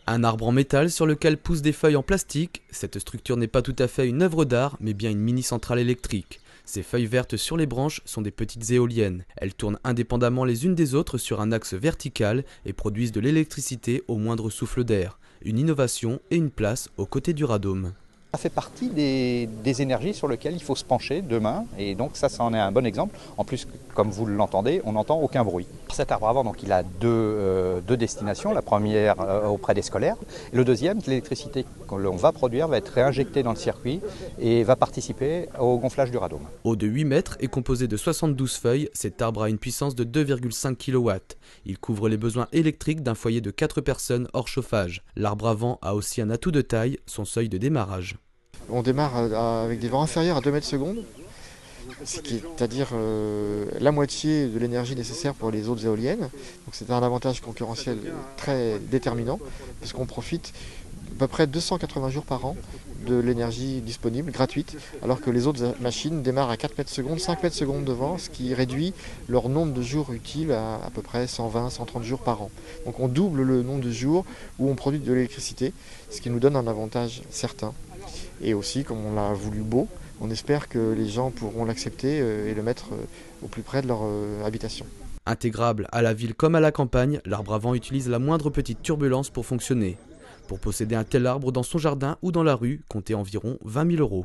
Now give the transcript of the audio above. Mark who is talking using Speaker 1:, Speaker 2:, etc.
Speaker 1: Un arbre en métal sur lequel poussent des feuilles en plastique, cette structure n'est pas tout à fait une œuvre d'art, mais bien une mini-centrale électrique. Ces feuilles vertes sur les branches sont des petites éoliennes. Elles tournent indépendamment les unes des autres sur un axe vertical et produisent de l'électricité au moindre souffle d'air. Une innovation et une place aux côtés du radome.
Speaker 2: Ça fait partie des énergies sur lesquelles il faut se pencher demain, et donc ça en est un bon exemple. En plus, comme vous l'entendez, on n'entend aucun bruit. Cet arbre à vent, donc, il a deux destinations. La première auprès des scolaires. Le deuxième, l'électricité que l'on va produire va être réinjectée dans le circuit et va participer au gonflage du radome.
Speaker 1: Haut de 8 mètres et composé de 72 feuilles, cet arbre a une puissance de 2,5 kW. Il couvre les besoins électriques d'un foyer de 4 personnes hors chauffage. L'arbre à vent a aussi un atout de taille, son seuil de démarrage.
Speaker 3: On démarre avec des vents inférieurs à 2 mètres secondes, c'est-à-dire la moitié de l'énergie nécessaire pour les autres éoliennes. Donc c'est un avantage concurrentiel très déterminant, puisqu'on profite à peu près 280 jours par an de l'énergie disponible, gratuite, alors que les autres machines démarrent à 4 mètres secondes, 5 mètres secondes de vent, ce qui réduit leur nombre de jours utiles à peu près 120, 130 jours par an. Donc on double le nombre de jours où on produit de l'électricité, ce qui nous donne un avantage certain. Et aussi, comme on l'a voulu beau, on espère que les gens pourront l'accepter et le mettre au plus près de leur habitation.
Speaker 1: Intégrable à la ville comme à la campagne, l'arbre à vent utilise la moindre petite turbulence pour fonctionner. Pour posséder un tel arbre dans son jardin ou dans la rue, comptez environ 20 000 €.